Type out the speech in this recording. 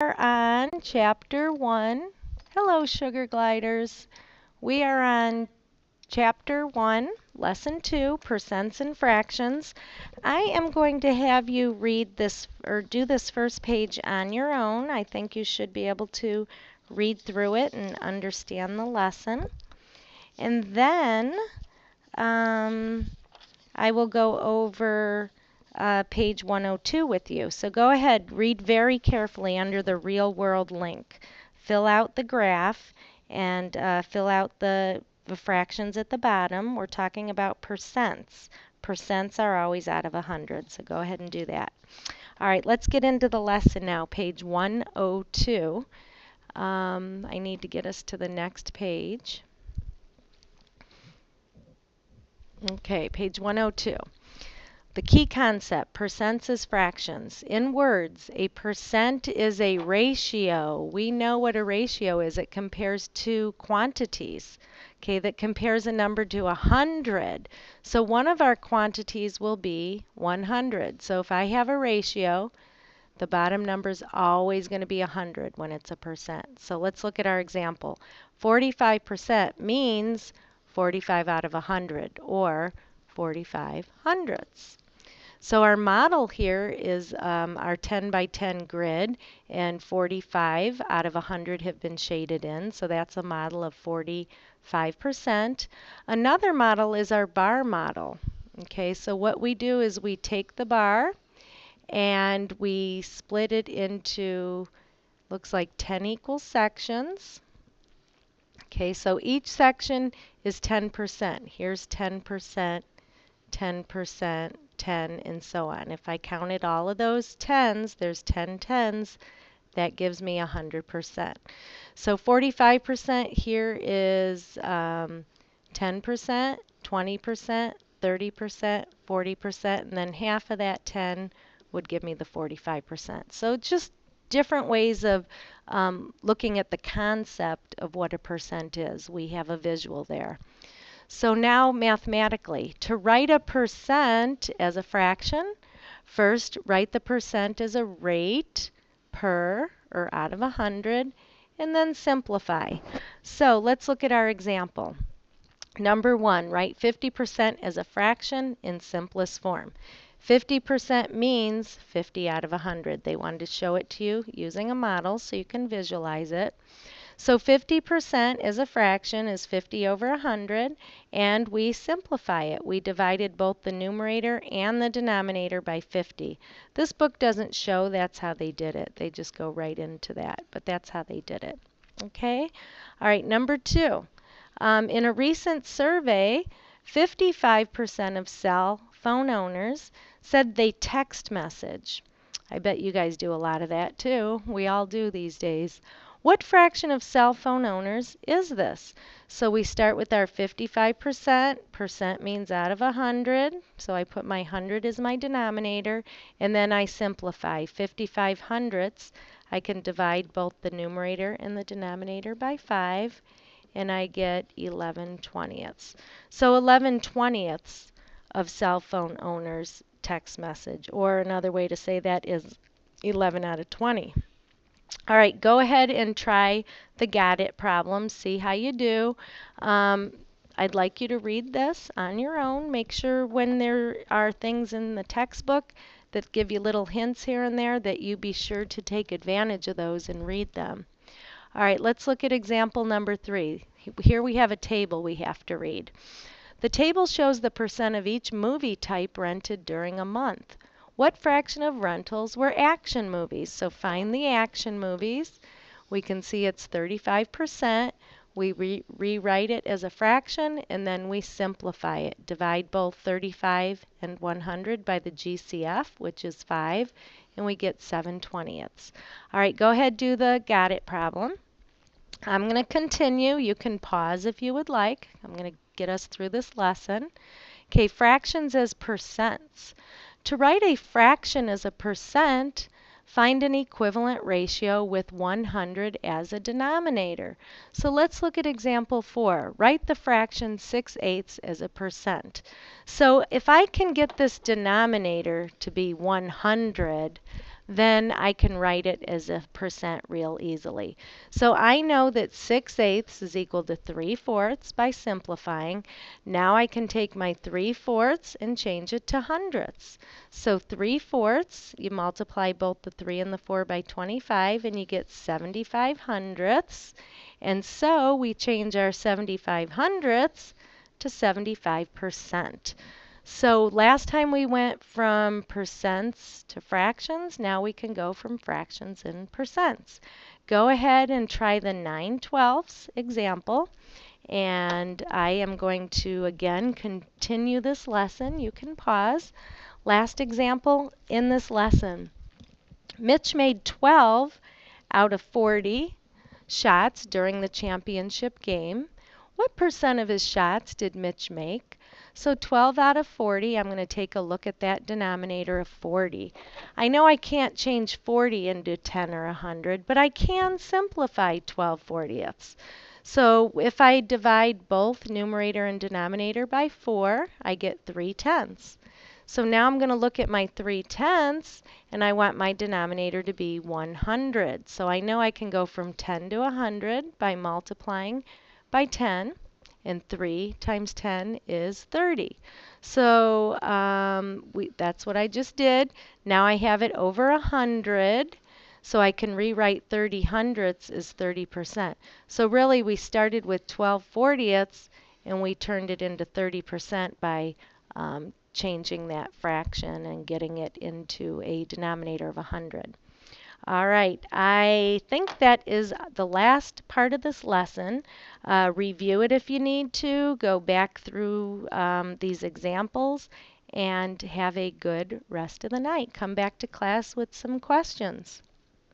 are on Chapter 1. Hello, Sugar Gliders. We are on Chapter 1, Lesson 2, Percents and Fractions. I am going to have you read this or do this first page on your own. I think you should be able to read through it and understand the lesson. And then I will go over page 102 with you. So go ahead, read very carefully under the real world link. Fill out the graph and fill out the fractions at the bottom. We're talking about percents. Percents are always out of 100, so go ahead and do that. All right, let's get into the lesson now, page 102. I need to get us to the next page. Okay, page 102. The key concept, percents as fractions. In words, a percent is a ratio. We know what a ratio is. It compares two quantities. Okay, that compares a number to 100. So one of our quantities will be 100. So if I have a ratio, the bottom number is always going to be 100 when it's a percent. So let's look at our example. 45% means 45 out of 100, or 45 hundredths. So our model here is our 10 by 10 grid, and 45 out of 100 have been shaded in, so that's a model of 45%. Another model is our bar model. Okay, so what we do is we take the bar and we split it into, looks like 10 equal sections. Okay, so each section is 10%. Here's 10%, 10%, 10, and so on. If I counted all of those tens, there's 10 tens, that gives me 100%. So 45% here is 10%, 20%, 30%, 40%, and then half of that 10 would give me the 45%. So just different ways of looking at the concept of what a percent is. We have a visual there. So now mathematically, to write a percent as a fraction, first write the percent as a rate per or out of 100, and then simplify. So let's look at our example. Number 1, write 50% as a fraction in simplest form. 50% means 50 out of 100. They wanted to show it to you using a model so you can visualize it. So 50% as a fraction is 50 over 100, and we simplify it. We divided both the numerator and the denominator by 50. This book doesn't show that's how they did it. They just go right into that, but that's how they did it. Okay? All right, number 2. In a recent survey, 55% of cell phone owners said they text message. I bet you guys do a lot of that too. We all do these days. What fraction of cell phone owners is this? So we start with our 55%. Percent means out of 100. So I put my 100 as my denominator. And then I simplify. 55 hundredths. I can divide both the numerator and the denominator by 5. And I get 11 twentieths. So 11 twentieths of cell phone owners text message. Or another way to say that is 11 out of 20. All right, go ahead and try the Got It problem. See how you do. I'd like you to read this on your own. Make sure when there are things in the textbook that give you little hints here and there that you be sure to take advantage of those and read them. All right, let's look at example number 3. Here we have a table we have to read. The table shows the percent of each movie type rented during a month. What fraction of rentals were action movies? So find the action movies. We can see it's 35%. We rewrite it as a fraction, and then we simplify it. Divide both 35 and 100 by the GCF, which is 5, and we get 7 twentieths. All right, go ahead, do the Got It problem. I'm going to continue. You can pause if you would like. I'm going to get us through this lesson. Okay, fractions as percents. To write a fraction as a percent, find an equivalent ratio with 100 as a denominator. So let's look at example 4. Write the fraction 6/8 as a percent. So if I can get this denominator to be 100, then I can write it as a percent real easily. So I know that 6/8 is equal to 3/4 by simplifying. Now I can take my 3/4 and change it to hundredths. So 3/4, you multiply both the 3 and the 4 by 25 and you get 75 hundredths. And so we change our 75 hundredths to 75%. So last time we went from percents to fractions. Now we can go from fractions and percents. Go ahead and try the 9/12 example. And I am going to again continue this lesson. You can pause. Last example in this lesson. Mitch made 12 out of 40 shots during the championship game. What percent of his shots did Mitch make? So 12 out of 40, I'm going to take a look at that denominator of 40. I know I can't change 40 into 10 or 100, but I can simplify 12/40ths. So if I divide both numerator and denominator by 4, I get 3/10. So now I'm going to look at my 3/10, and I want my denominator to be 100. So I know I can go from 10 to 100 by multiplying by 10, and 3 times 10 is 30. So that's what I just did. Now I have it over 100. So I can rewrite 30 hundredths as 30%. So really we started with 12/40ths and we turned it into 30% by changing that fraction and getting it into a denominator of 100. All right, I think that is the last part of this lesson. Review it if you need to. Go back through these examples and have a good rest of the night. Come back to class with some questions.